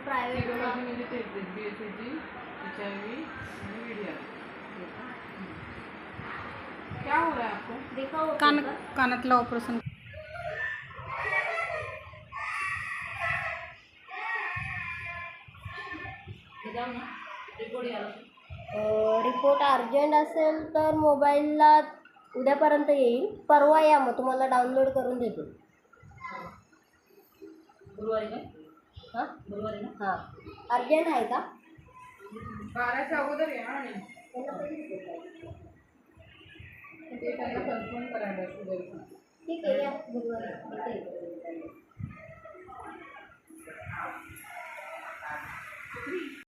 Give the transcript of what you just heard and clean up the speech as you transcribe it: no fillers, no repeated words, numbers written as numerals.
Private क्या हो रहा है आपको? दिखाओ कानातला ऑपरेशन रिपोर्ट अर्जंट असेल तर मोबाईलला उद्यापर्यंत येईल. परवा या, मग तुम्हाला डाउनलोड करून देतो. गुरुवारी का? हां गुरुवारी ना? हां. अर्जंट आहे का? 12च्या अगोदर या आणि त्यांना कधी देतो? ते त्यांना कन्फर्म करायला शुगर. ठीक आहे, या गुरुवारी.